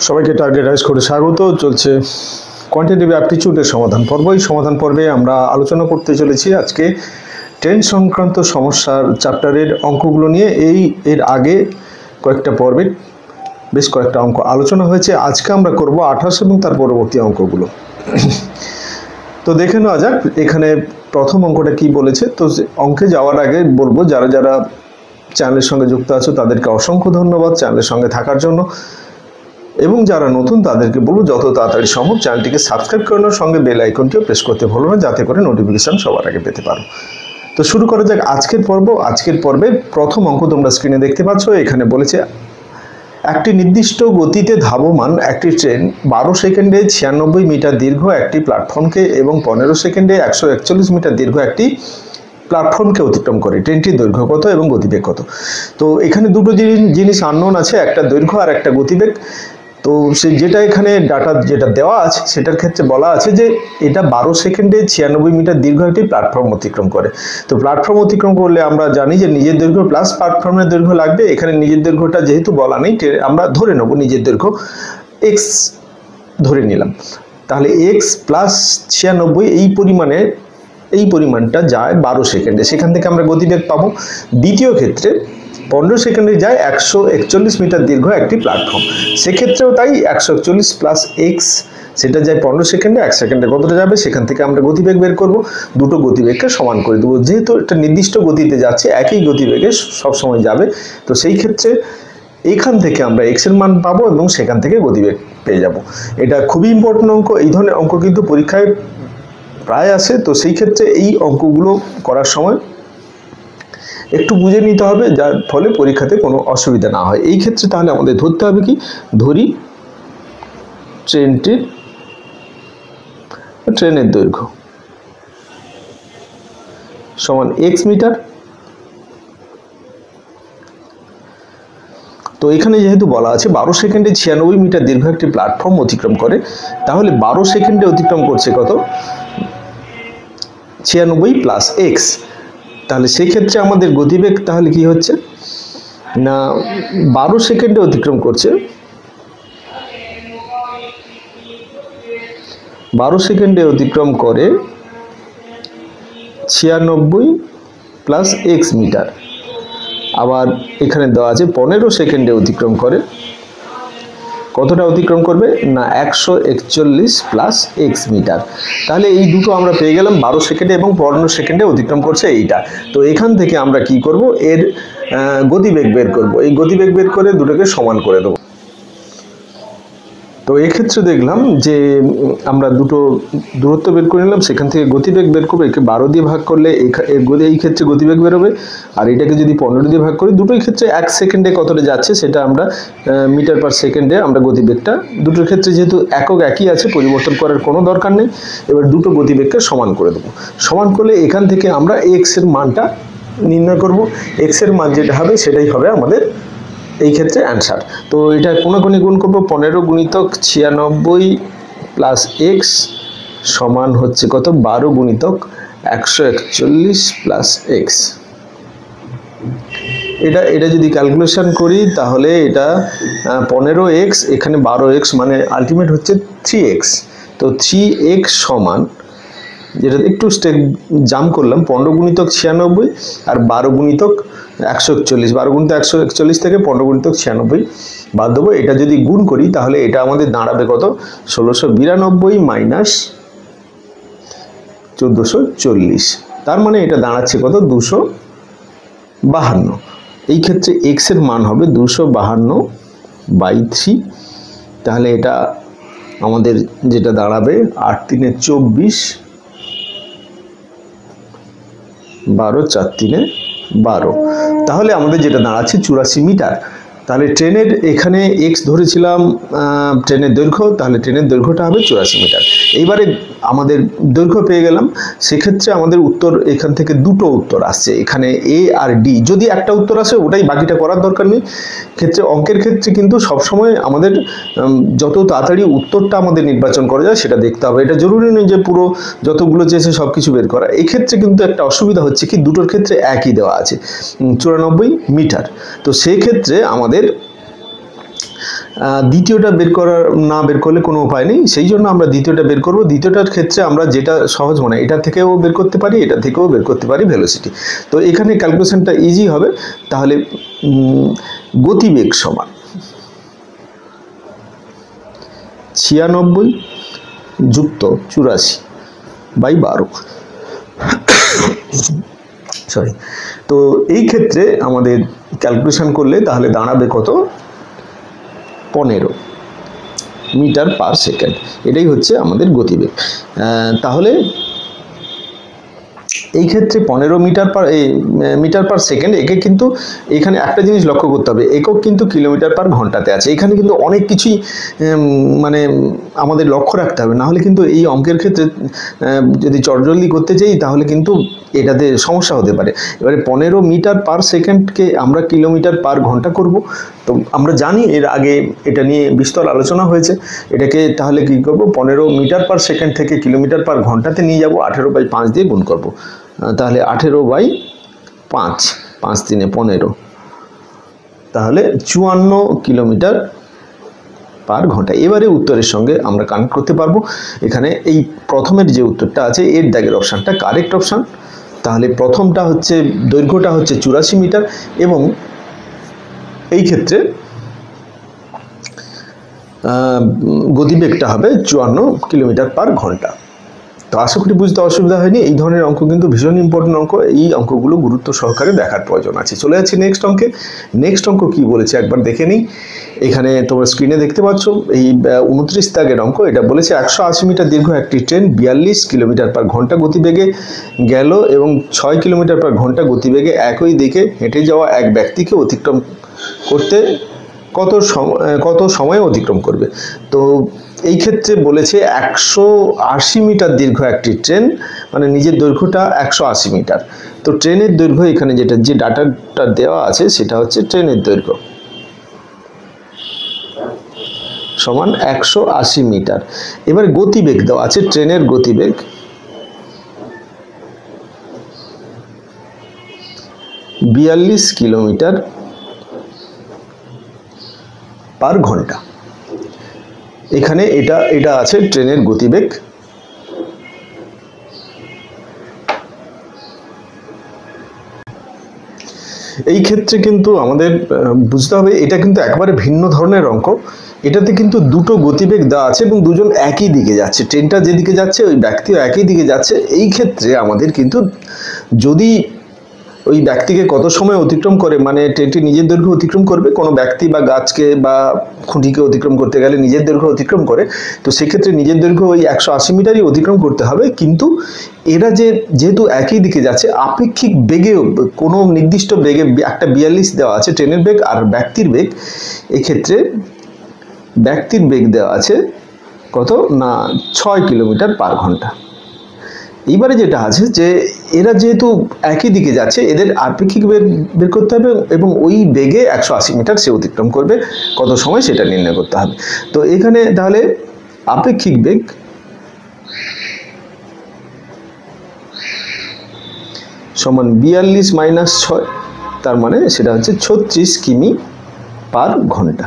সবাইকে target rise করে স্বাগত। চলছে কোয়ান্টিটেটিভ অ্যাপটিটিউডের সমাধান পর্ব। এই সমাধান পর্বে আমরা আলোচনা করতে চলেছি আজকে ট্রেন সংক্রান্ত সমস্যার চ্যাপ্টারের অঙ্কগুলো নিয়ে। এর আগে কয়েকটা পর্বে বেশ কয়েকটা অঙ্ক আলোচনা হয়েছে। আজকে আমরা করব 28 এবং তার পরবর্তী অঙ্কগুলো। তো দেখে নেওয়া যাক এখানে প্রথম অঙ্কটা কি বলেছে। তো অঙ্কে যাওয়ার আগে বলবো, যারা যারা চ্যানেলের সঙ্গে যুক্ত আছো তাদেরকে অসংখ্য ধন্যবাদ চ্যানেলের সঙ্গে থাকার জন্য, এবং যারা নতুন তাদেরকে বলবো যত তাড়াতাড়ি সম্ভব চ্যানেলটিকে সাবস্ক্রাইব করানোর সঙ্গে বেল আইকনটিও প্রেস করতে ভুলো না, যাতে করে নোটিফিকেশন সবার আগে পেতে পারো। তো শুরু করা যাক আজকের পর্ব। আজকের পর্বে প্রথম অঙ্ক তোমরা স্ক্রিনে দেখতে পাচ্ছ। এখানে বলেছে একটি নির্দিষ্ট গতিতে ধাবমান একটি ট্রেন 12 সেকেন্ডে 96 মিটার দীর্ঘ একটি প্ল্যাটফর্মকে এবং 15 সেকেন্ডে 141 মিটার দীর্ঘ একটি প্ল্যাটফর্মকে অতিক্রম করে। ট্রেনটির দৈর্ঘ্য কত এবং গতিবেগ কত? তো এখানে দুটো জিনিস আননোন আছে, একটা দৈর্ঘ্য আর একটা গতিবেগ। তো যেটা এখানে ডাটা যেটা দেওয়া আছে সেটার ক্ষেত্রে বলা আছে যে এটা 12 সেকেন্ডে 96 মিটার দীর্ঘ একটি প্ল্যাটফর্ম অতিক্রম করে। তো প্ল্যাটফর্ম অতিক্রম করলে আমরা জানি যে নিজের দৈর্ঘ্য প্লাস প্ল্যাটফর্মের দৈর্ঘ্য লাগবে। এখানে নিজের দৈর্ঘ্যটা যেহেতু বলা নেই, আমরা ধরে নেব নিজের দৈর্ঘ্য এক্স ধরে নিলাম। তাহলে এক্স প্লাস 96 এই পরিমাণটা যায় 12 সেকেন্ডে, সেখান থেকে আমরা গতিবেগ পাবো। দ্বিতীয় ক্ষেত্রে 15 সেকেন্ডে যায় 141 মিটার দীর্ঘ একটি প্ল্যাটফর্ম, সেক্ষেত্রেও তাই 141 প্লাস এক্স, সেটা যায় 15 সেকেন্ডে। 1 সেকেন্ডে কতটা যাবে সেখান থেকে আমরা গতিবেগ বের করব। দুটো গতিবেগকে সমান করে দেবো, যেহেতু একটা নির্দিষ্ট গতিতে যাচ্ছে একই গতিবেগে সবসময় যাবে। তো সেই ক্ষেত্রে এখান থেকে আমরা এক্স এর মান পাবো এবং সেখান থেকে গতিবেগ পেয়ে যাব। এটা খুবই ইম্পর্টেন্ট অঙ্ক। এই ধরনের অঙ্ক কিন্তু পরীক্ষায় প্রায় আসে। তো সেই ক্ষেত্রে এই অঙ্কগুলো করার সময় একটু বুঝে নিতে হবে, যার ফলে পরীক্ষাতে কোনো অসুবিধা না হয়। এই ক্ষেত্রে তাহলে আমাদের ধরতে হবে কি, ধরি ট্রেনের দৈর্ঘ্য সমান এক্স মিটার। তো এখানে যেহেতু বলা আছে 12 সেকেন্ডে 96 মিটার দীর্ঘ একটি প্ল্যাটফর্ম অতিক্রম করে, তাহলে 12 সেকেন্ডে অতিক্রম করছে কত, 96 প্লাস এক্স। তাহলে সেক্ষেত্রে আমাদের গতিবেগ তাহলে কি হচ্ছে না, 12 সেকেন্ডে অতিক্রম করছে, 12 সেকেন্ডে অতিক্রম করে 96 প্লাস এক্স মিটার। আবার এখানে দেওয়া আছে 15 সেকেন্ডে অতিক্রম করে, কতটা অতিক্রম করবে না 141 প্লাস এক্স মিটার। তাহলে এই দুটো আমরা পেয়ে গেলাম, 12 সেকেন্ডে এবং 15 সেকেন্ডে অতিক্রম করছে এইটা। তো এখান থেকে আমরা কি করব, এর গতিবেগ বের করব। এই গতিবেগ বের করে দুটোকে সমান করে দেবো। তো এক্ষেত্রে দেখলাম যে আমরা দুটো দূরত্ব বের করে নিলাম, সেখান থেকে গতিবেগ বের করবো। একে 12 দিয়ে ভাগ করলে এই ক্ষেত্রে গতিবেগ বেরোবে, আর এটাকে যদি 15 দিয়ে ভাগ করি, দুটোই ক্ষেত্রে 1 সেকেন্ডে কতটা যাচ্ছে সেটা আমরা মিটার পার সেকেন্ডে আমরা গতিবেগটা, দুটোর ক্ষেত্রে যেহেতু একক একই আছে পরিবর্তন করার কোনো দরকার নেই। এবার দুটো গতিবেগকে সমান করে দেবো। সমান করলে এখান থেকে আমরা এক্স এর মানটা নির্ণয় করব। এক্স এর মান যেটা হবে সেটাই হবে আমাদের এই ক্ষেত্রে অ্যান্সার। তো এটা কোনাকুনি গুণ করবো, 15 গুণিতক 96 প্লাস এক্স সমান হচ্ছে কত, 12 গুণিতক 141 প্লাস এক্স। এটা যদি ক্যালকুলেশন করি তাহলে এটা 15x, এখানে 12x, মানে আলটিমেট হচ্ছে 3x। তো 3x সমান, যেটা একটু স্টেপ জাম্প করলাম, 15 গুণিতক 96 আর 12 গুণিতক 141, 12 গুণিতক 141 থেকে 15 গুণিতক 96 বাদ দেবো। এটা যদি গুণ করি তাহলে এটা আমাদের দাঁড়াবে কত, 1692 মাইনাস 1440। তার মানে এটা দাঁড়াচ্ছে কত, 252। এই ক্ষেত্রে এক্স এর মান হবে 252/3। তাহলে এটা আমাদের যেটা দাঁড়াবে 8 × 3 = 24, 12 × 4 = 12। তাহলে আমাদের যেটা দাঁড়াচ্ছে 84 মিটার। তাহলে ট্রেনের এখানে এক্স ধরেছিলাম ট্রেনের দৈর্ঘ্য, তাহলে ট্রেনের দৈর্ঘ্যটা হবে 84 মিটার। এইবারে আমাদের দৈর্ঘ্য পেয়ে গেলাম, সেক্ষেত্রে আমাদের উত্তর এখান থেকে দুটো উত্তর আসছে, এখানে এ আর ডি। যদি একটা উত্তর আসে ওটাই, বাকিটা করার দরকার নেই। ক্ষেত্রে অঙ্কের ক্ষেত্রে কিন্তু সবসময় আমাদের যত তাড়াতাড়ি উত্তরটা আমাদের নির্বাচন করা যায় সেটা দেখতে হবে। এটা জরুরি নয় যে পুরো যতগুলো চেয়েছে সব কিছু বের করা। এক্ষেত্রে কিন্তু একটা অসুবিধা হচ্ছে কি, দুটোর ক্ষেত্রে একই দেওয়া আছে 94 মিটার। তো সেই ক্ষেত্রে আমাদের দ্বিতীয়টা বের করলে কোনো উপায় নেই, সেই জন্য আমরা দ্বিতীয়টা বের করব। দ্বিতীয়টার ক্ষেত্রে আমরা যেটা সহজ মনে হয় এটা থেকেও বের করতে পারি, এটা থেকেও বের করতে পারি ভেলোসিটি। তো এখানে ক্যালকুলেশনটা ইজি হবে। তাহলে গতিবেগ সমান 96 যুক্ত 84/12, সরি। তো এই ক্ষেত্রে আমাদের ক্যালকুলেশন করলে তাহলে দাঁড়াবে কত? 15 মিটার পার সেকেন্ড। এটাই হচ্ছে আমাদের গতিবেগ। তাহলে এই ক্ষেত্রে 15 মিটার পার সেকেন্ড। একে কিন্তু এখানে একটা জিনিস লক্ষ্য করতে হবে, একক কিন্তু কিলোমিটার পার ঘন্টাতে আছে। এখানে কিন্তু অনেক কিছুই মানে আমাদের লক্ষ্য রাখতে হবে, নাহলে কিন্তু এই অঙ্কের ক্ষেত্রে যদি চটজলদি করতে চাই তাহলে কিন্তু এটাতে সমস্যা হতে পারে। এবারে 15 মিটার পার সেকেন্ডকে আমরা কিলোমিটার পার ঘন্টা করব। তো আমরা জানি এর আগে এটা নিয়ে বিস্তর আলোচনা হয়েছে। এটাকে তাহলে কি করব? 15 মিটার পার সেকেন্ড থেকে কিলোমিটার পার ঘন্টাতে নিয়ে যাব, 18/5 দিয়ে গুণ করব। তাহলে 18/5, 5 3 15, তাহলে 54 কিলোমিটার পার ঘন্টা। এবারে উত্তরের সঙ্গে আমরা কানেক্ট করতে পারবো। এখানে এই প্রথমের যে উত্তরটা আছে এর দাগের অপশানটা কারেক্ট অপশান। তাহলে প্রথমটা হচ্ছে দৈর্ঘ্যটা হচ্ছে 84 মিটার এবং এই ক্ষেত্রে গতিবেগটা হবে 54 কিলোমিটার পার ঘন্টা। তো আশা করি বুঝতে অসুবিধা হয়নি। এই ধরনের অঙ্ক কিন্তু ভীষণ ইম্পর্টেন্ট অঙ্ক, এই অঙ্কগুলো গুরুত্ব সহকারে দেখার প্রয়োজন আছে। চলে যাচ্ছি নেক্সট অঙ্কে। নেক্সট অঙ্ক কি বলেছে একবার দেখে নিই। এখানে তোমরা স্ক্রিনে দেখতে পাচ্ছ এই 29 দাগের অঙ্ক। এটা বলেছে 180 মিটার দীর্ঘ একটি ট্রেন 42 কিলোমিটার পার ঘন্টা গতিবেগে গেল এবং 6 কিলোমিটার পার ঘন্টা গতিবেগে একই দিকে হেঁটে যাওয়া এক ব্যক্তিকে অতিক্রম করতে কত সময় অতিক্রম করবে। তো এই ক্ষেত্রে বলেছে 180 মিটার দীর্ঘ একটি ট্রেন, মানে নিজের দৈর্ঘ্যটা 180 মিটার। তো ট্রেনের দৈর্ঘ্য এখানে যে ডাটাটা দেওয়া আছে সেটা হচ্ছে ট্রেনের দৈর্ঘ্য সমান 180 মিটার। এবার গতিবেগ দেওয়া আছে, ট্রেনের গতিবেগ 42 কিলোমিটার পার ঘন্টা। এখানে এটা আছে ট্রেনের গতিবেগ। এই ক্ষেত্রে কিন্তু আমাদের বুঝতে হবে এটা কিন্তু একবারে ভিন্ন ধরনের অঙ্ক। এটাতে কিন্তু দুটো গতিবেগ দেওয়া আছে এবং দুজন একই দিকে যাচ্ছে, ট্রেনটা যেদিকে যাচ্ছে ওই ব্যক্তিও একই দিকে যাচ্ছে। এই ক্ষেত্রে আমাদের কিন্তু যদি ওই ব্যক্তিকে কত সময় অতিক্রম করে, মানে ট্রেনটি নিজের দৈর্ঘ্য অতিক্রম করবে, কোনো ব্যক্তি বা গাছকে বা খুঁটিকে অতিক্রম করতে গেলে নিজের দৈর্ঘ্য অতিক্রম করে, তো সেক্ষেত্রে নিজের দৈর্ঘ্য ওই 180 মিটারই অতিক্রম করতে হবে। কিন্তু এরা যেহেতু একই দিকে যাচ্ছে, আপেক্ষিক বেগেও কোনো নির্দিষ্ট বেগে একটা 42 দেওয়া আছে ট্রেনের বেগ আর ব্যক্তির বেগ। এক্ষেত্রে ব্যক্তির বেগ দেওয়া আছে কত না 6 কিলোমিটার পার ঘন্টা। এইবারে যেটা আছে যে এরা যেহেতু একই দিকে যাচ্ছে, এদের আপেক্ষিক বেগ বের করতে হবে এবং ওই বেগে 180 মিটার সে অতিক্রম করবে কত সময় সেটা নির্ণয় করতে হবে। তো এখানে তাহলে আপেক্ষিক বেগ সমান 42 - 6, তার মানে সেটা হচ্ছে 36 কিমি পার ঘন্টা।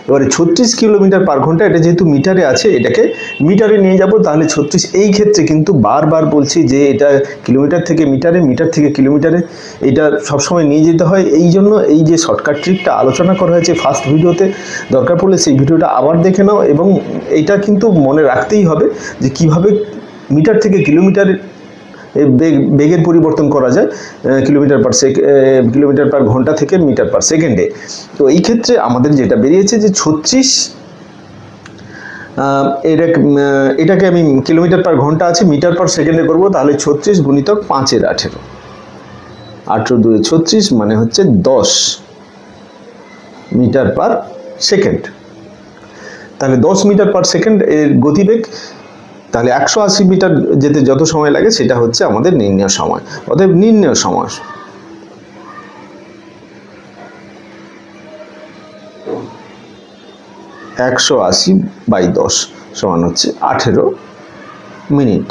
এবারে 36 কিলোমিটার পার ঘন্টা, এটা যেহেতু মিটারে আছে এটাকে মিটারে নিয়ে যাব। তাহলে 36, এই ক্ষেত্রে কিন্তু বারবার বলছি যে এটা কিলোমিটার থেকে মিটারে, মিটার থেকে কিলোমিটারে, এটা সবসময় নিয়ে যেতে হয়। এই জন্য এই যে শর্টকাট ট্রিকটা আলোচনা করা হয়েছে ফার্স্ট ভিডিওতে, দরকার পড়লে সেই ভিডিওটা আবার দেখে নাও। এবং এইটা কিন্তু মনে রাখতেই হবে যে কিভাবে মিটার থেকে কিলোমিটারে বেগের পরিবর্তন করা যায় কিলোমিটার পার ঘন্টা থেকে মিটার পার সেকেন্ডে। তো এই ক্ষেত্রে আমাদের যেটা বেরিয়েছে যে 36, এটাকে আমি কিলোমিটার পার ঘন্টা আছে মিটার পার সেকেন্ডে করব। তাহলে 36 গুণিতক 5 এর 18, 18 2 36 মানে হচ্ছে 10 মিটার পার সেকেন্ড। তাহলে 10 মিটার পার সেকেন্ড এর গতিবেগ। তাহলে 180 মিটার যেতে যত সময় লাগে সেটা হচ্ছে আমাদের নির্ণয় সময়। অতএব নির্ণয় সময় (180/10) সমান হচ্ছে 18 মিনিট।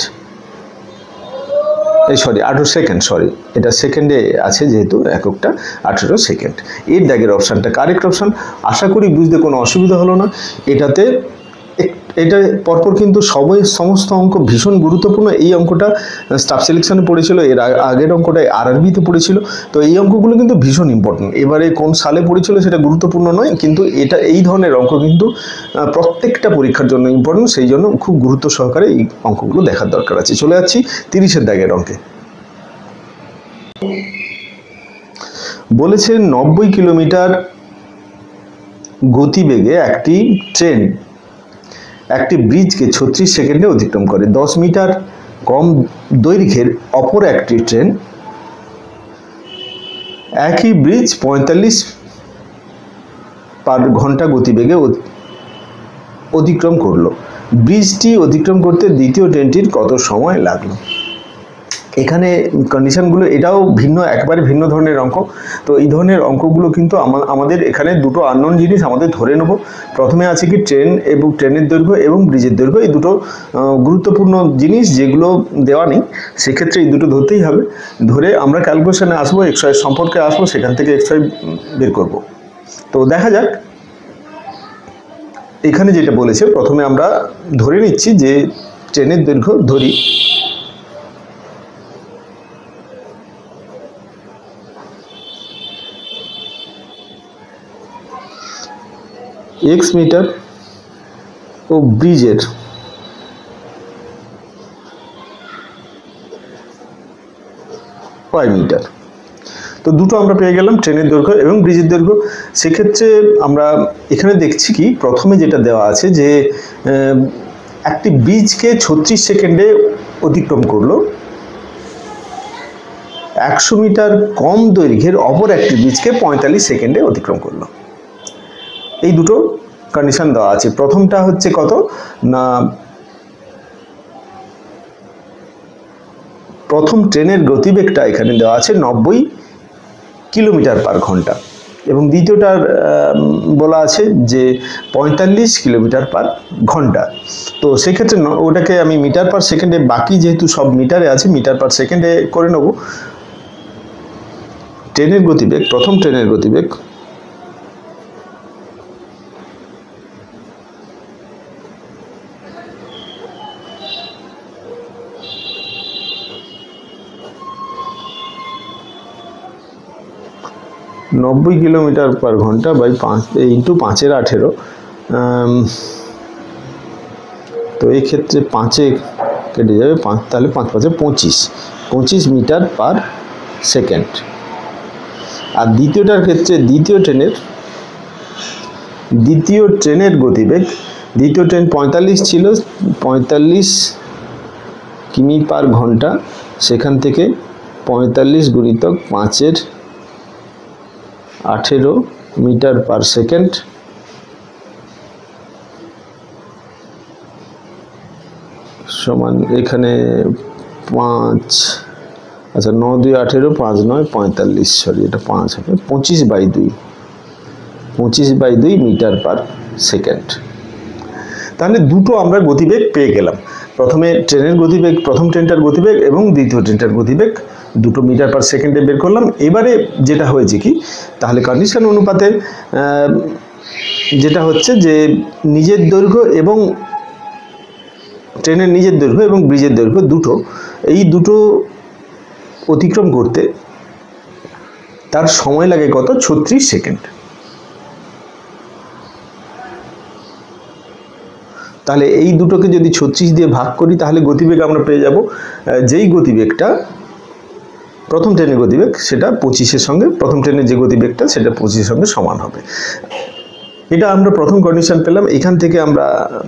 সরি 18 সেকেন্ড, সরি এটা সেকেন্ডে আছে যেহেতু এককটা 18 সেকেন্ড। এর দাগের অপশানটা কারেক্ট অপশান। আশা করি বুঝতে কোনো অসুবিধা হলো না। এটা পরপর কিন্তু সমস্ত অঙ্ক ভীষণ গুরুত্বপূর্ণ। এই অঙ্কটা স্টাফ সিলেকশনে পড়েছিল, এর আগের অঙ্কটা আরআরবিতে পড়েছিল। তো এই অঙ্কগুলো কিন্তু ভীষণ ইম্পর্টেন্ট। এবারে কোন সালে পড়েছিল সেটা গুরুত্বপূর্ণ নয়, কিন্তু এই ধরনের অঙ্ক কিন্তু প্রত্যেকটা পরীক্ষার জন্য ইম্পর্টেন্ট, সেই জন্য খুব গুরুত্ব সহকারে এই অঙ্কগুলো দেখার দরকার আছে। চলে যাচ্ছি 30-এর দাগের অঙ্কে। বলেছে 90 কিলোমিটার গতিবেগে একটি ট্রেন একটি ব্রিজকে 36 সেকেন্ডে অতিক্রম করে। 10 মিটার কম দৈর্ঘ্যের অপর একটি ট্রেন একই ব্রিজ 45 পার ঘন্টা গতিবেগে অতিক্রম করলো। ব্রিজটি অতিক্রম করতে দ্বিতীয় ট্রেনটির কত সময় লাগলো? এখানে কন্ডিশনগুলো এটাও একেবারে ভিন্ন ধরনের অঙ্ক। তো এই ধরনের অঙ্কগুলো কিন্তু আমাদের এখানে দুটো আননোন জিনিস আমাদের ধরে নেব। প্রথমে আছে কি ট্রেন এবং ট্রেনের দৈর্ঘ্য এবং ব্রিজের দৈর্ঘ্য, এই দুটো গুরুত্বপূর্ণ জিনিস যেগুলো দেওয়া নেই, সেক্ষেত্রে এই দুটো ধরতেই হবে। ধরে আমরা ক্যালকুলেশনে আসবো, এক্সওয়াই সম্পর্কে আসবো, সেখান থেকে এক্সওয়াই বের করব। তো দেখা যাক এখানে যেটা বলেছে, প্রথমে আমরা ধরে নিচ্ছি যে ট্রেনের দৈর্ঘ্য ধরি x মিটার ও ব্রিজের y মিটার। তো দুটো আমরা পেয়ে গেলাম, ট্রেনের দৈর্ঘ্য এবং ব্রিজের দৈর্ঘ্য। সেক্ষেত্রে আমরা এখানে দেখছি কি প্রথমে যেটা দেওয়া আছে যে একটি ব্রিজকে 36 সেকেন্ডে অতিক্রম করলো, 100 মিটার কম দৈর্ঘ্যের অপর একটি ব্রিজকে 45 সেকেন্ডে অতিক্রম করলো। এই দুটো কন্ডিশন দেওয়া আছে। প্রথমটা হচ্ছে কত না, প্রথম ট্রেনের গতিবেগটা এখানে দেওয়া আছে 90 কিলোমিটার পার ঘন্টা, এবং দ্বিতীয়টার বলা আছে যে 45 কিলোমিটার পার ঘন্টা। তো সেক্ষেত্রে ওটাকে আমি মিটার পার সেকেন্ডে, বাকি যেহেতু সব মিটারে আছে, মিটার পার সেকেন্ডে করে নেব। ট্রেনের গতিবেগ, প্রথম ট্রেনের গতিবেগ নব্বই কিলোমিটার পার ঘন্টা বাই 5 ইন্টু 5-এর 18। তো এই ক্ষেত্রে 5-এ কেটে যাবে 5, তাহলে 5-5-এ 25 মিটার পার সেকেন্ড। আর দ্বিতীয়টার ক্ষেত্রে দ্বিতীয় ট্রেনের গতিবেগ, দ্বিতীয় ট্রেন 45 ছিল, 45 কিমি পার ঘন্টা, সেখান থেকে 45 গুণিতক 5-এর 18 মিটার পার সেকেন্ড সমান এখানে 5, আচ্ছা 9 2 18, 5 9 45, সরি এটা 5 হবে, 25/2 মিটার পার সেকেন্ড। তাহলে দুটো আমরা গতিবেগ পেয়ে গেলাম। প্রথমে ট্রেনের গতিবেগ, প্রথম ট্রেনটার গতিবেগ এবং দ্বিতীয় ট্রেনটার গতিবেগ দুটো মিটার পার সেকেন্ডে বের করলাম। এবারে যেটা হয়েছে কি, তাহলে কন্ডিশন অনুপাতে যেটা হচ্ছে যে নিজের দৈর্ঘ্য এবং ট্রেনের নিজের দৈর্ঘ্য এবং ব্রিজের দৈর্ঘ্য এই দুটো অতিক্রম করতে তার সময় লাগে কত, 36 সেকেন্ড। তাহলে এই দুটোকে যদি 36 দিয়ে ভাগ করি, তাহলে গতিবেগ আমরা পেয়ে যাব, যেই গতিবেগটা প্রথম ট্রেনের গতিবেগ সেটা 25-এর সঙ্গে, প্রথম ট্রেনের যে গতিবেগটা সেটা 25-এর সঙ্গে সমান হবে। এটা আমরা প্রথম কন্ডিশন পেলাম। এখান থেকে আমরা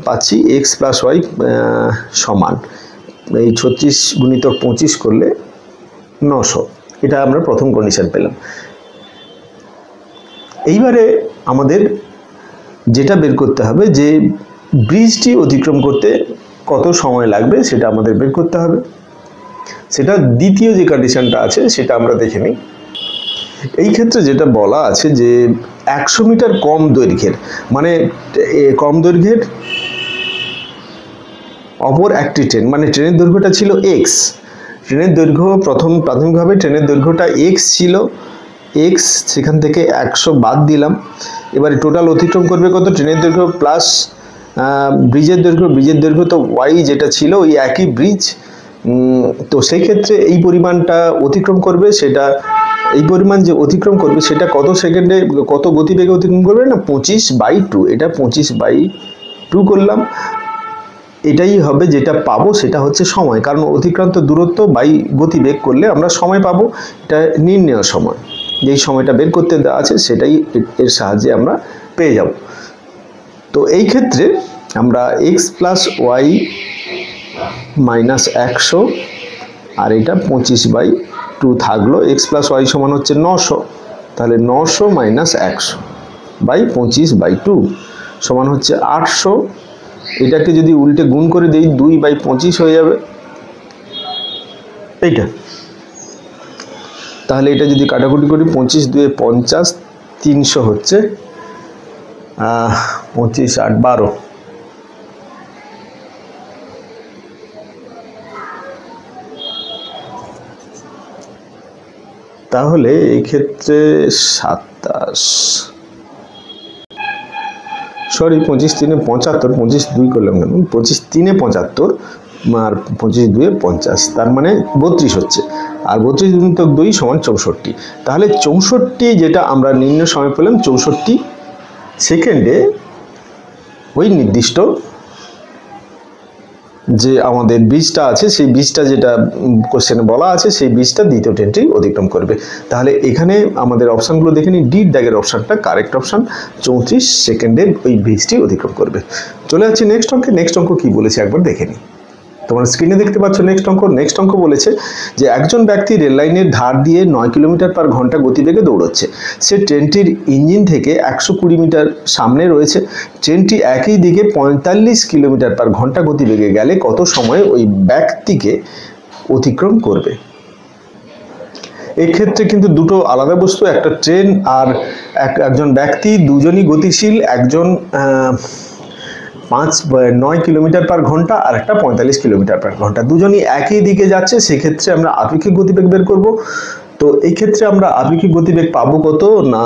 পাচ্ছি x প্লাস ওয়াই সমান এই 36 গুণিতক 25 করলে 900। এটা আমরা প্রথম কন্ডিশন পেলাম। এইবারে আমাদের যেটা বের করতে হবে যে ব্রিজটি অতিক্রম করতে কত সময় লাগবে সেটা আমাদের বের করতে হবে। সেটা দ্বিতীয় যে কন্ডিশনটা আছে সেটা আমরা দেখে নিই। এই ক্ষেত্রে যেটা বলা আছে যে 100 মিটার কম দৈর্ঘ্যের, মানে কম দৈর্ঘ্যের অপর একটি ট্রেন, মানে ট্রেনের দৈর্ঘ্যটা ছিল x, ট্রেনের দৈর্ঘ্য প্রাথমিকভাবে ট্রেনের দৈর্ঘ্যটা এক্স ছিল, এক্স সেখান থেকে 100 বাদ দিলাম। এবারে টোটাল অতিক্রম করবে কত, ট্রেনের দৈর্ঘ্য প্লাস ব্রিজের দৈর্ঘ্য তো ওয়াই যেটা ছিল ওই একই ব্রিজ। তো সেই ক্ষেত্রে এই পরিমাণটা অতিক্রম করবে, সেটা এই পরিমাণ যে অতিক্রম করবে সেটা কত সেকেন্ডে কত গতিবেগে অতিক্রম করবে না 25/2। এটা 25/2 করলাম, এটাই হবে যেটা পাবো সেটা হচ্ছে সময়, কারণ অতিক্রান্ত দূরত্ব বাই গতিবেগ করলে আমরা সময় পাবো। এটা নির্ণেয় সময়, যেই সময়টা বের করতে দেওয়া আছে সেটাই এর সাহায্যে আমরা পেয়ে যাব। তো এই ক্ষেত্রে আমরা এক্স প্লাস ওয়াই মাইনাস 100 আর এটা 25/2 থাকলো। এক্স প্লাস ওয়াই সমান হচ্ছে 900, তাহলে 900 মাইনাস 100 বাই 25/2 সমান হচ্ছে 800। এটাকে যদি উল্টে গুণ করে দেই 2/25 হয়ে যাবে এইটা। তাহলে এটা যদি কাটাকুটি করি 25 2 50, 300 হচ্ছে 25 8 12। তাহলে এই ক্ষেত্রে 27, সরি 25 3 75, 25 2 করলাম কেন, 25 3 75 আর 25 2 50, তার মানে 32 হচ্ছে। আর 32 গুণিতক 2 সমান 64। তাহলে 64 যেটা আমরা নির্ণয় সময় পেলাম, 64 সেকেন্ডে ওই নির্দিষ্ট যে আমাদের ব্রিজটা আছে সেই ব্রিজটা যেটা কোশ্চেনে বলা আছে সেই ব্রিজটা দ্বিতীয় ট্রেনটি অতিক্রম করবে। তাহলে এখানে আমাদের অপশানগুলো দেখে নিই, ডি দাগের অপশানটা কারেক্ট অপশান, 34 সেকেন্ডে ওই ব্রিজটি অতিক্রম করবে। চলে যাচ্ছি নেক্সট অঙ্কে। নেক্সট অঙ্ক কি বলেছে একবার দেখে নিই। তোমরা স্ক্রিনে দেখতে পাচ্ছ নেক্সট অঙ্ক বলেছে যে একজন ব্যক্তি রেল লাইনের ধার দিয়ে 9 কিলোমিটার/ঘন্টা গতিবেগে দৌড়চ্ছে। সে ট্রেনটির ইঞ্জিন থেকে 120 মিটার সামনে রয়েছে। ট্রেনটি একই দিকে 45 কিলোমিটার/ঘন্টা গতিবেগে গেলে কত সময়ে ওই ব্যক্তিকে অতিক্রম করবে। এক্ষেত্রে কিন্তু দুটো আলাদা বস্তু, একটা ট্রেন আর একজন ব্যক্তি, দুজনই গতিশীল। একজন 9 কিলোমিটার/ঘন্টা আর একটা 45 কিলোমিটার/ঘন্টা, দুজনই একই দিকে যাচ্ছে। সেক্ষেত্রে আমরা আপেক্ষিক গতিবেগ বের করব। তো এই ক্ষেত্রে আমরা আপেক্ষিক গতিবেগ পাবো কত না,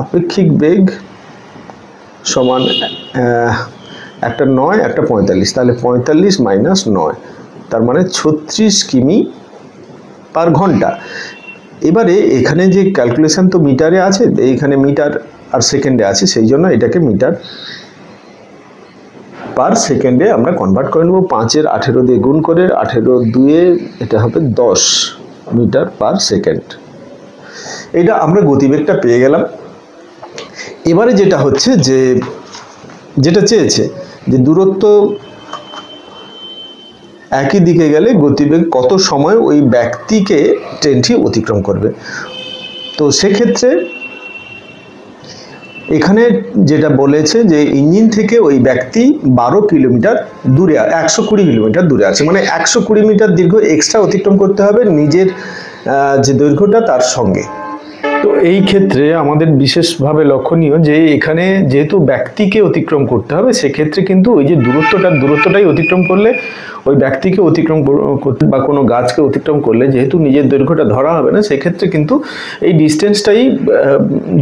আপেক্ষিক বেগ সমান একটা 9 একটা 45, তাহলে 45 মাইনাস 9 তার মানে 36 কিমি/ঘন্টা। এবারে এখানে যে ক্যালকুলেশন তো মিটারে আছে, এইখানে মিটার আর সেকেন্ডে আছে, সেই জন্য এটাকে মিটার/সেকেন্ডে আমরা কনভার্ট করে নেব। 5-এর 18 দিয়ে গুণ করে 18 2 এটা হবে 10 মিটার/সেকেন্ড। এটা আমরা গতিবেগটা পেয়ে গেলাম। এবারে যেটা হচ্ছে যে যেটা চেয়েছে যে দূরত্ব একই দিকে গেলে গতিবেগ কত সময় ওই ব্যক্তিকে ট্রেনটি অতিক্রম করবে। তো সেক্ষেত্রে এখানে যেটা বলেছে যে ইঞ্জিন থেকে ওই ব্যক্তি 12 কিলোমিটার দূরে, 120 কিলোমিটার দূরে আছে, মানে 120 মিটার দীর্ঘ এক্সট্রা অতিক্রম করতে হবে নিজের যে দৈর্ঘ্যটা তার সঙ্গে। তো এই ক্ষেত্রে আমাদের বিশেষভাবে লক্ষণীয় যে এখানে যেহেতু ব্যক্তিকে অতিক্রম করতে হবে, সেক্ষেত্রে কিন্তু ওই যে দূরত্বটাই অতিক্রম করলে ওই ব্যক্তিকে অতিক্রম করতে বা কোনো গাছকে অতিক্রম করলে যেহেতু নিজের দৈর্ঘ্যটা ধরা হবে না, সেক্ষেত্রে কিন্তু এই ডিস্টেন্সটাই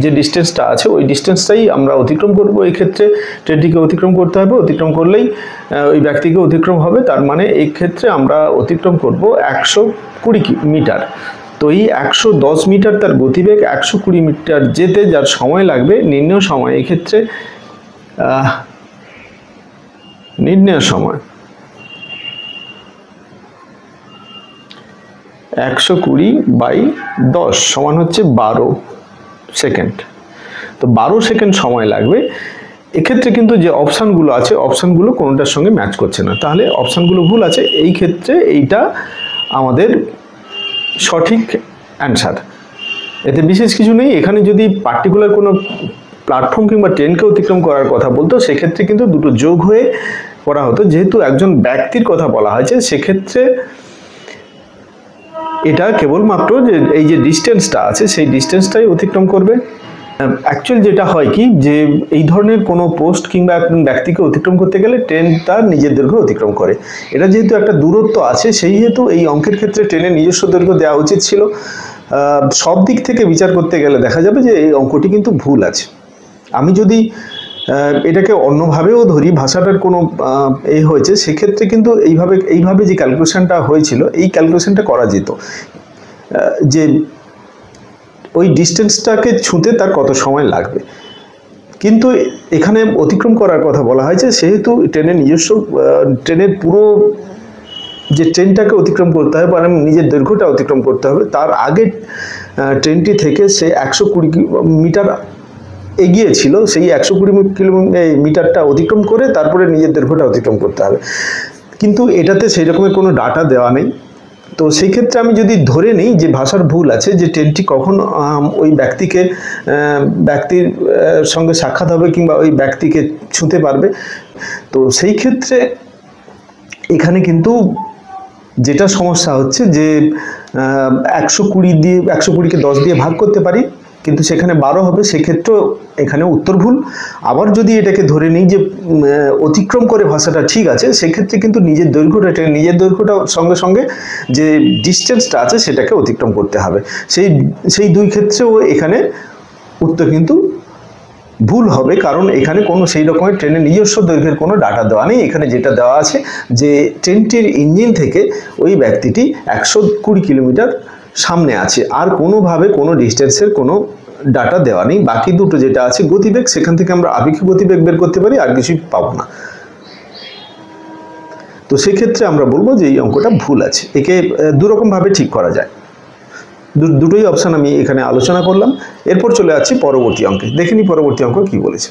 যে ডিস্টেন্সটা আছে ওই ডিস্টেন্সটাই আমরা অতিক্রম করব। এই ক্ষেত্রে ট্রেনটিকে অতিক্রম করতে হবে, অতিক্রম করলেই ওই ব্যক্তিকে অতিক্রম হবে। তার মানে এই ক্ষেত্রে আমরা অতিক্রম করব 120 মিটার। তো এই 110 মিটার তার গতিবেগ, 120 মিটার যেতে যার সময় লাগবে, নির্ণেয় সময় এই ক্ষেত্রে নির্ণেয় সময় 120/10 সমান হচ্ছে 12 সেকেন্ড। তো 12 সেকেন্ড সময় লাগবে। এক্ষেত্রে কিন্তু যে অপশানগুলো আছে অপশানগুলো কোনোটার সঙ্গে ম্যাচ করছে না, তাহলে অপশানগুলো ভুল আছে। এই ক্ষেত্রে এইটা আমাদের সঠিক অ্যান্সার, এতে বিশেষ কিছু নেই। এখানে যদি পার্টিকুলার কোনো প্ল্যাটফর্ম কিংবা ট্রেনকে অতিক্রম করার কথা বলতো, সেক্ষেত্রে কিন্তু দুটো যোগ হয়ে করা হতো। যেহেতু একজন ব্যক্তির কথা বলা হয়েছে, সেক্ষেত্রে এটা কেবলমাত্র যে এই যে ডিস্টেন্সটা আছে সেই ডিস্টেন্সটাই অতিক্রম করবে। অ্যাকচুয়ালি যেটা হয় কি, যে এই ধরনের কোনো পোস্ট কিংবা একজন ব্যক্তিকে অতিক্রম করতে গেলে ট্রেন তার নিজের দৈর্ঘ্য অতিক্রম করে। এটা যেহেতু একটা দূরত্ব আছে, সেই হেতু এই অঙ্কের ক্ষেত্রে ট্রেনের নিজস্ব দৈর্ঘ্য দেওয়া উচিত ছিল। সব দিক থেকে বিচার করতে গেলে দেখা যাবে যে এই অঙ্কটি কিন্তু ভুল আছে। আমি যদি এটাকে অন্যভাবেও ধরি, ভাষাটার কোনো হয়েছে, সেক্ষেত্রে কিন্তু এইভাবে যে ক্যালকুলেশনটা হয়েছিল, এই ক্যালকুলেশনটা করা যেত যে ওই ডিস্টেন্সটাকে ছুঁতে তার কত সময় লাগবে। কিন্তু এখানে অতিক্রম করার কথা বলা হয়েছে, সেহেতু ট্রেনের পুরো যে ট্রেনটাকে অতিক্রম করতে হবে, মানে নিজের দৈর্ঘ্যটা অতিক্রম করতে হবে, তার আগে ট্রেনটি থেকে সে 120 মিটার এগিয়ে ছিল, সেই 120 মিটারটা অতিক্রম করে তারপরে নিজের দৈর্ঘ্যটা অতিক্রম করতে হবে। কিন্তু এটাতে সেই রকমের কোনো ডাটা দেওয়া নেই। তো সেই ক্ষেত্রে আমি যদি ধরে নিই যে ভাষার ভুল আছে, যে ট্রেনটি কখন ওই ব্যক্তির সঙ্গে সাক্ষাৎ হবে কিংবা ওই ব্যক্তিকে ছুঁতে পারবে, তো সেই ক্ষেত্রে এখানে কিন্তু যেটা সমস্যা হচ্ছে যে 120কে 10 দিয়ে ভাগ করতে পারি, কিন্তু সেখানে 12 হবে, সেক্ষেত্রেও এখানে উত্তর ভুল। আবার যদি এটাকে ধরে নিই যে অতিক্রম করে ভাষাটা ঠিক আছে, সেক্ষেত্রে কিন্তু নিজের দৈর্ঘ্যটা সঙ্গে সঙ্গে যে ডিস্টেন্সটা আছে সেটাকে অতিক্রম করতে হবে। সেই দুই ক্ষেত্রেও এখানে উত্তর কিন্তু ভুল হবে, কারণ এখানে কোনো সেই রকমের ট্রেনের নিজস্ব দৈর্ঘ্যের কোনো ডাটা দেওয়া নেই। এখানে যেটা দেওয়া আছে যে ট্রেনটির ইঞ্জিন থেকে ওই ব্যক্তিটি 120 কিলোমিটার সামনে আছে, আর কোনোভাবে কোনো ডিস্টেন্সের কোনো ডাটা দেওয়া নেই। বাকি দুটো যেটা আছে গতিবেগ, সেখান থেকে আমরা আপেক্ষিক গতিবেগ বের করতে পারি, আর কিছুই পাবো না। তো সেক্ষেত্রে আমরা বলবো যে এই অঙ্কটা ভুল আছে। একে দুরকমভাবে ঠিক করা যায়। দুটোই অপশান আমি এখানে আলোচনা করলাম। এরপর চলে যাচ্ছি পরবর্তী অঙ্কে। দেখে নিই পরবর্তী অঙ্ক কি বলেছে।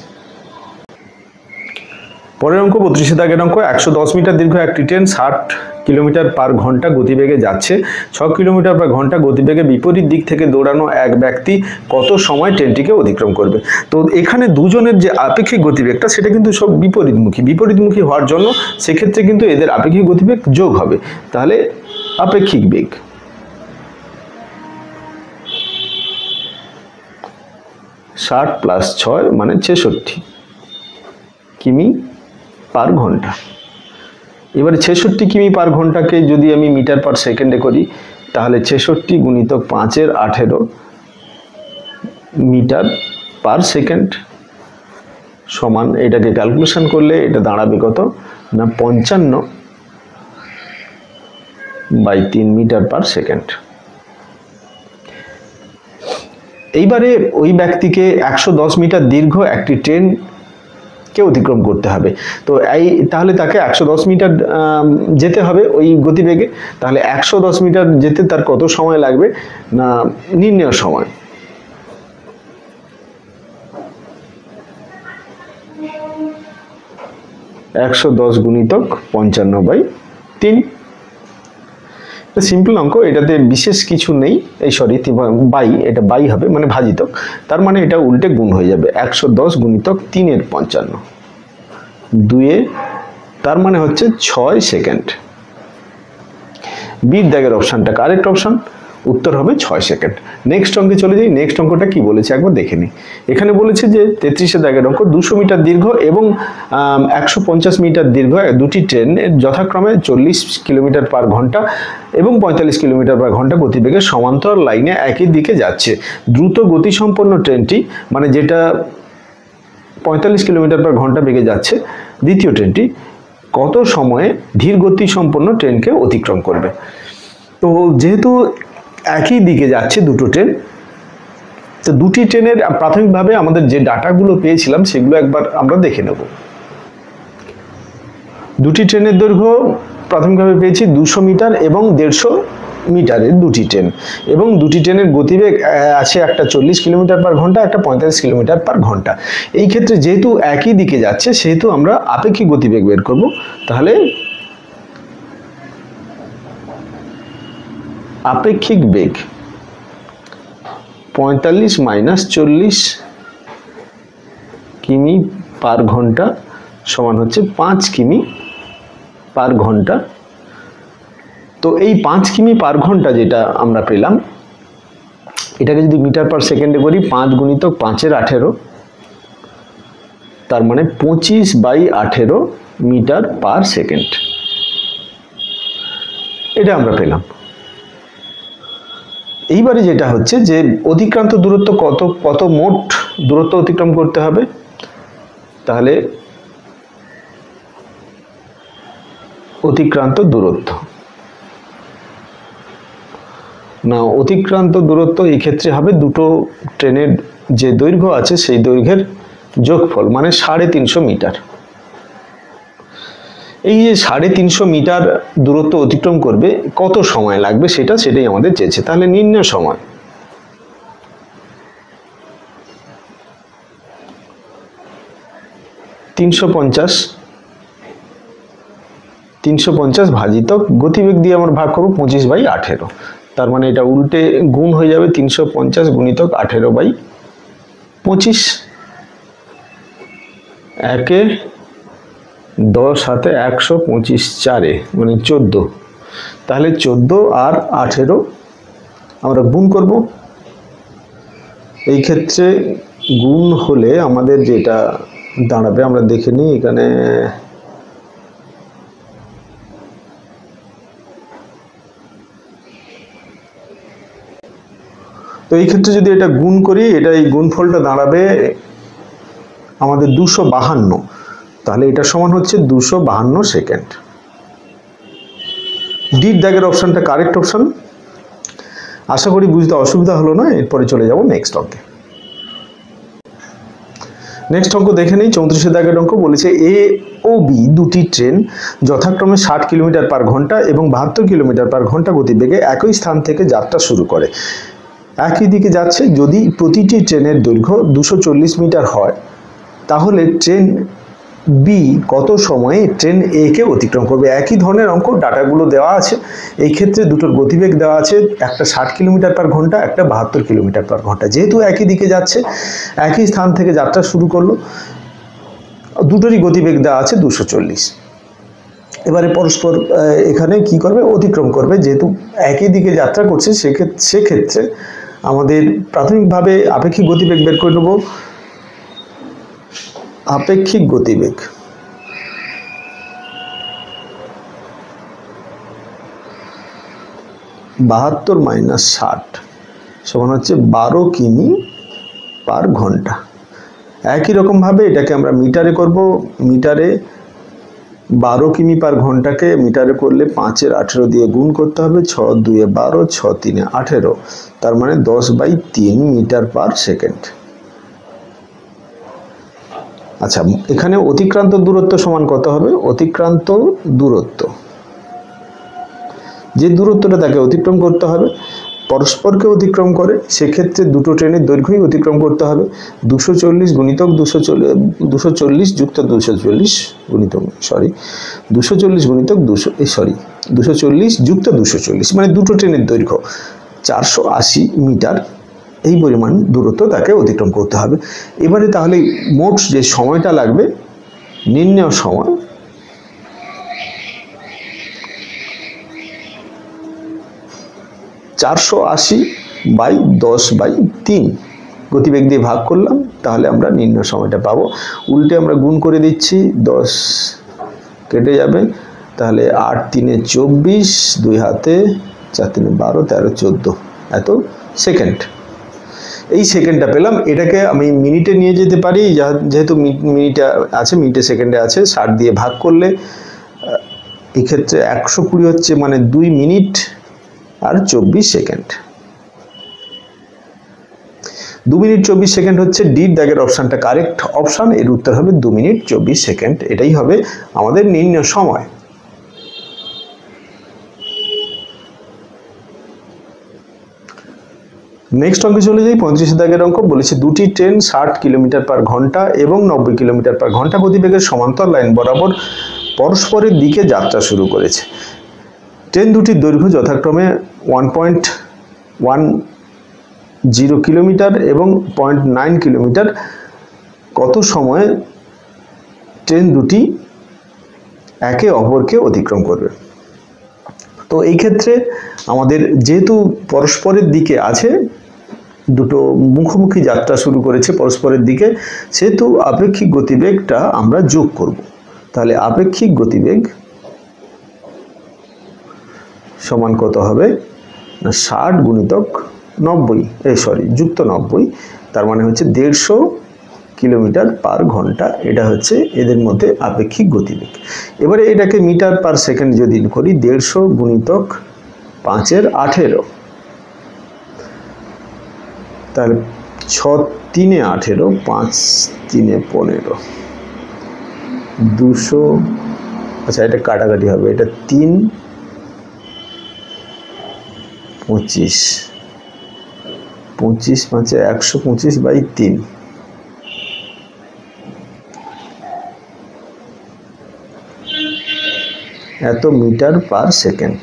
পরের অঙ্ক 32 দাগের অঙ্ক। 110 মিটার দীর্ঘ একটি ট্রেন 60 কিলোমিটার পার ঘন্টা গতিবেগে যাচ্ছে। 6 কিলোমিটার পার ঘন্টা গতিবেগে বিপরীত দিক থেকে দৌড়ানো এক ব্যক্তি কত সময় ট্রেনটিকে অতিক্রম করবে? তো এখানে দুজনের যে আপেক্ষিক গতিবেগটা, সেটা কিন্তু সব বিপরীতমুখী হওয়ার জন্য সেক্ষেত্রে কিন্তু এদের আপেক্ষিক গতিবেগ যোগ হবে। তাহলে আপেক্ষিক বেগ ষাট প্লাস 6 মানে 66 কিমি পার ঘন্টা। এবারে 66 কিমি পার ঘন্টাকে যদি আমি মিটার পার সেকেন্ডে করি, তাহলে 66 গুণিতক 5-এর 18 মিটার পার সেকেন্ড সমান, এটাকে ক্যালকুলেশন করলে এটা দাঁড়াবে কত না 55/3 মিটার পার সেকেন্ড। এইবারে ওই ব্যক্তিকে 110 মিটার দীর্ঘ একটি ট্রেনকে অতিক্রম করতে হবে। তো তাহলে তাকে 110 মিটার যেতে হবে ওই গতিবেগে। তাহলে 110 মিটার যেতে তার কত সময় লাগবে না নির্ণয় সময়। (110 গুণিতক 55/3) সিম্পল অঙ্ক, এটাতে বিশেষ কিছু নেই। এটা বাই হবে, মানে ভাজিতক, তার মানে এটা উল্টে গুণ হয়ে যাবে। 110 গুণিতক 3-এর 55 2-এ, তার মানে হচ্ছে 6 সেকেন্ড। বির দাগের অপশানটা কারেক্ট অপশান, উত্তর হবে 6 সেকেন্ড। নেক্সট অঙ্কে চলে যাই। নেক্সট অঙ্কটা কি বলেছে একবার দেখে নিই। এখানে বলেছে যে 33 দাগের অঙ্ক। 200 মিটার দীর্ঘ এবং 150 মিটার দীর্ঘ দুটি ট্রেন যথাক্রমে 40 কিলোমিটার পার ঘন্টা এবং 45 কিলোমিটার পার ঘন্টা গতিবেগে সমান্তরাল লাইনে একই দিকে যাচ্ছে। দ্রুত গতিসম্পন্ন ট্রেনটি, মানে যেটা 45 কিলোমিটার পার ঘন্টা বেগে যাচ্ছে, দ্বিতীয় ট্রেনটি কত সময়ে ধীর গতিসম্পন্ন ট্রেনকে অতিক্রম করবে? তো যেহেতু একই দিকে যাচ্ছে দুটো ট্রেন, তো দুটি ট্রেনের প্রাথমিকভাবে আমাদের যে ডাটাগুলো পেয়েছিলাম সেগুলো একবার আমরা দেখে নেব। দুটি ট্রেনের দৈর্ঘ্য প্রাথমিকভাবে পেয়েছি 200 মিটার এবং 150 মিটারের দুটি ট্রেন, এবং দুটি ট্রেনের গতিবেগ আছে, একটা 40 কিলোমিটার পার ঘন্টা, একটা 45 কিলোমিটার পার ঘন্টা। এই ক্ষেত্রে যেহেতু একই দিকে যাচ্ছে, সেহেতু আমরা আপেক্ষিক গতিবেগ বের করব। তাহলে আপেক্ষিক বেগ 45 মাইনাস 40 কিমি পার ঘন্টা সমান হচ্ছে 5 কিমি পার ঘন্টা। তো এই 5 কিমি পার ঘন্টা যেটা আমরা পেলাম, এটাকে যদি মিটার পার সেকেন্ডে করি 5 গুণিতক 5-এর 18, তার মানে 25/18 মিটার পার সেকেন্ড। এটা আমরা পেলাম। এইবারে যেটা হচ্ছে যে অতিক্রান্ত দূরত্ব কত মোট দূরত্ব অতিক্রম করতে হবে, তাহলে অতিক্রান্ত দূরত্ব না, অতিক্রান্ত দূরত্ব এই ক্ষেত্রে হবে দুটো ট্রেনের যে দৈর্ঘ্য আছে সেই দৈর্ঘ্যের যোগফল, মানে 350 মিটার। এই যে 350 মিটার দূরত্ব অতিক্রম করবে, কত সময় লাগবে সেটাই আমাদের চেয়েছে। তাহলে নির্ণয় সময়, তিনশো পঞ্চাশ ভাজিতক গতিবেগ দিয়ে আমরা ভাগ করবো 25/18, তার মানে এটা উল্টে গুণ হয়ে যাবে 350 গুণিতক 18/25, 10 হাতে 125 4, মানে 14। তাহলে 14 আর 18 আমরা গুণ করব। এই ক্ষেত্রে গুণ হলে আমাদের যেটা দাঁড়াবে আমরা দেখে নিই এখানে। তো এই ক্ষেত্রে যদি এটা গুণ করি, এই গুণফলটা দাঁড়াবে আমাদের 252, তাহলে এটা সমান হচ্ছে 252 সেকেন্ড। ডির দাগের অপশনটা কারেক্ট অপশন। আশা করি বুঝতে অসুবিধা হলো না। এরপরে চলে যাব নেক্সট অঙ্কে। নেক্সট অঙ্ক দেখে নিই। 34 দাগের অঙ্ক বলেছে এ ও বি দুটি ট্রেন যথাক্রমে 60 কিলোমিটার পার ঘন্টা এবং 72 কিলোমিটার পার ঘন্টা গতিবেগে একই স্থান থেকে যাত্রা শুরু করে। একই দিকে যাচ্ছে। যদি প্রতিটি ট্রেনের দৈর্ঘ্য 240 মিটার হয়, তাহলে ট্রেন বি কত সময়ে ট্রেন এ কে অতিক্রম করবে। একই ধরনের অঙ্ক, ডাটাগুলো দেওয়া আছে। এই ক্ষেত্রে দুটোর গতিবেগ দেওয়া আছে, একটা 60 কিলোমিটার পার ঘন্টা, একটা 72 কিলোমিটার পার ঘন্টা। যেহেতু একই দিকে যাচ্ছে, একই স্থান থেকে যাত্রা শুরু করলো, দুটোরই গতিবেগ দেওয়া আছে 240। এবারে পরস্পর এখানে কি করবে, অতিক্রম করবে। যেহেতু একই দিকে যাত্রা করছে, সেক্ষেত্রে আমাদের প্রাথমিকভাবে আপেক্ষিক গতিবেগ বের করে নেব। আপেক্ষিক গতিবেগ বাহাত্তর মাইনাস 60 সমান হচ্ছে 12 কিমি পার ঘন্টা। একই রকম ভাবে এটাকে আমরা মিটারে করব। মিটারে 12 কিমি পার ঘন্টাকে মিটারে করলে 5-এর 18 দিয়ে গুণ করতে হবে। 6 2 12, 6 3 18, তার মানে 10/3 মিটার পার সেকেন্ড। আচ্ছা, এখানে অতিক্রান্ত দূরত্ব সমান কত হবে? অতিক্রান্ত দূরত্ব, যে দূরত্বটা তাকে অতিক্রম করতে হবে, পরস্পরকে অতিক্রম করে, সেক্ষেত্রে দুটো ট্রেনের দৈর্ঘ্যই অতিক্রম করতে হবে। 240 গুণিতক 240 যুক্ত 240 গুণিতক 240 গুণিতক 240 যুক্ত 240, মানে দুটো ট্রেনের দৈর্ঘ্য 480 মিটার। এই পরিমাণ দূরত্ব তাকে অতিক্রম করতে হবে। এবারে তাহলে মোট যে সময়টা লাগবে, নির্ণয় সময়, (480/10/3) গতিবেগ দিয়ে ভাগ করলাম, তাহলে আমরা নির্ণয় সময়টা পাবো। উল্টে আমরা গুণ করে দিচ্ছি, 10 কেটে যাবে, তাহলে 8 3 24, 2 হাতে 4 3 12, 13 14 এত সেকেন্ড। এই সেকেন্ডটা পেলাম। এটাকে আমি মিনিটে নিয়ে যেতে পারি, যেহেতু মিনিটে আছে, মিনিটে সেকেন্ডে আছে। 60 দিয়ে ভাগ করলে এই ক্ষেত্রে 120 হচ্ছে, মানে 2 মিনিট আর 24 সেকেন্ড। 2 মিনিট 24 সেকেন্ড হচ্ছে ডির দাগের অপশনটা কারেক্ট অপশন। এর উত্তর হবে 2 মিনিট 24 সেকেন্ড। এটাই হবে আমাদের নির্ণয় সময়। নেক্সট অঙ্কে চলে যাই। 35 দাগের অঙ্ক বলেছে দুটি ট্রেন 60 কিলোমিটার পার ঘন্টা এবং 90 কিলোমিটার পার ঘন্টা গতিবেগের সমান্তর লাইন বরাবর পরস্পরের দিকে যাত্রা শুরু করেছে। ট্রেন দুটির দৈর্ঘ্য যথাক্রমে 1.10 কিলোমিটার এবং 0.9 কিলোমিটার। কত সময়ে ট্রেন দুটি একে অপরকে অতিক্রম করবে? তো এই ক্ষেত্রে আমাদের যেহেতু পরস্পরের দিকে আছে, দুটো মুখোমুখি যাত্রা শুরু করেছে পরস্পরের দিকে, সেহেতু আপেক্ষিক গতিবেগটা আমরা যোগ করব। তাহলে আপেক্ষিক গতিবেগ সমান কত হবে না 60 গুণিতক 90 যুক্ত 90, তার মানে হচ্ছে 150 কিলোমিটার পার ঘন্টা। এটা হচ্ছে এদের মধ্যে আপেক্ষিক গতিবেগ। এবারে এটাকে মিটার পার সেকেন্ড যদি করি, 150 গুণিতক 5 × 18, তাহলে 6 × 3 = 18, 5 × 3 = 15, 200, আচ্ছা এটা কাটাকাটি হবে, এটা 3 25, 25 × 5 = 125/3, এত মিটার পার সেকেন্ড।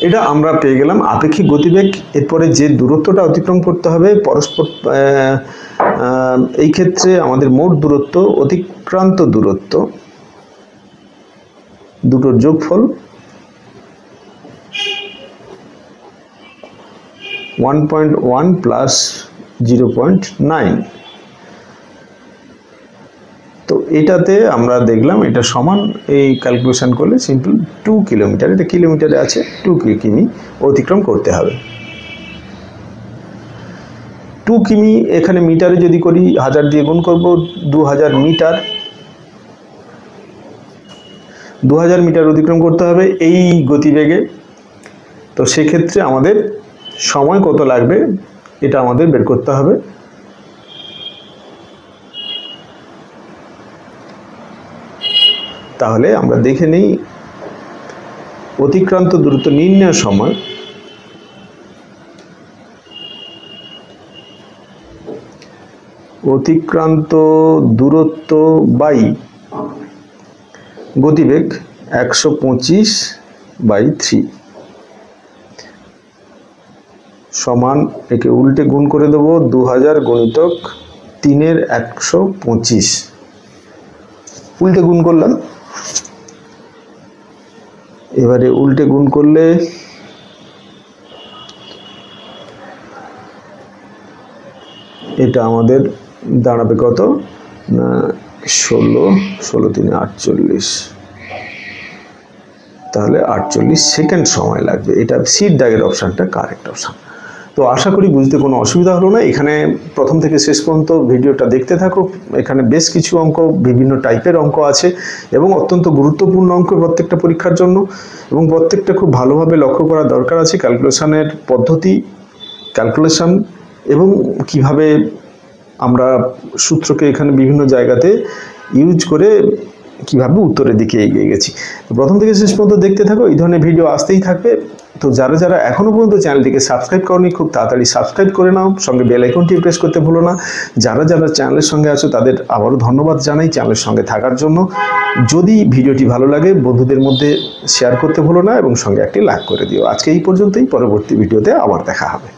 এটা আমরা পেয়ে গেলাম আপেক্ষিক গতিবেগ। এরপরে যে দূরত্বটা অতিক্রম করতে হবে পরস্পর, এই ক্ষেত্রে আমাদের মোট দূরত্ব, অতিক্রান্ত দূরত্ব দুটোর যোগফল 1.1 প্লাস 0.9। তো এটাতে আমরা দেখলাম এটা সমান, এই ক্যালকুলেশন করলে সিম্পল 2 কিলোমিটার, এটা কিলোমিটারে আছে, 2 কিমি অতিক্রম করতে হবে। 2 কিমি এখানে মিটারে যদি করি 1000 দিয়ে গুণ করব, 2000 মিটার, 2000 মিটার অতিক্রম করতে হবে এই গতিবেগে। তো সেক্ষেত্রে আমাদের সময় কত লাগবে এটা আমাদের বের করতে হবে। তাহলে আমরা দেখে নেই অতিক্রান্ত দূরত্ব নির্ণয়ের সময় অতিক্রান্ত দূরত্ব বাই গতিবেগ 125/3 সমান, একে উল্টে গুণ করে দেব, 2000 গুণিতক 3 × 125, উল্টে গুণ করলাম। এবারে উল্টে গুণ করলে এটা আমাদের দাঁড়াবে কত না 16 3 = 48, তাহলে 48 সেকেন্ড সময় লাগবে। এটা সিট দাগের অপশানটা কারেক্ট অপশান। তো আশা করি বুঝতে কোনো অসুবিধা হলো না। এখানে প্রথম থেকে শেষ পর্যন্ত ভিডিওটা দেখতে থাকো। এখানে বেশ কিছু অঙ্ক, বিভিন্ন টাইপের অঙ্ক আছে এবং অত্যন্ত গুরুত্বপূর্ণ অঙ্ক প্রত্যেকটা পরীক্ষার জন্য, এবং প্রত্যেকটা খুব ভালোভাবে লক্ষ্য করা দরকার আছে। ক্যালকুলেশনের পদ্ধতি, ক্যালকুলেশন এবং কিভাবে আমরা সূত্রকে এখানে বিভিন্ন জায়গাতে ইউজ করে কিভাবে উত্তরের দিকে এগিয়ে গেছি। প্রথম থেকে শেষ পর্যন্ত দেখতে থাকো, এই ধরনের ভিডিও আসতেই থাকবে। তো যারা যারা এখনো পর্যন্ত চ্যানেলটিকে সাবস্ক্রাইব করনি, খুব তাড়াতাড়ি সাবস্ক্রাইব করে নাও, সঙ্গে বেল আইকনটি প্রেস করতে ভুলো না। যারা যারা চ্যানেলের সঙ্গে আছো তাদের আবারও ধন্যবাদ জানাই চ্যানেলের সঙ্গে থাকার জন্য। যদি ভিডিওটি ভালো লাগে বন্ধুদের মধ্যে শেয়ার করতে ভুলো না এবং সঙ্গে একটি লাইক করে দিও। আজকে এই পর্যন্তই, পরবর্তী ভিডিওতে আবার দেখা হবে।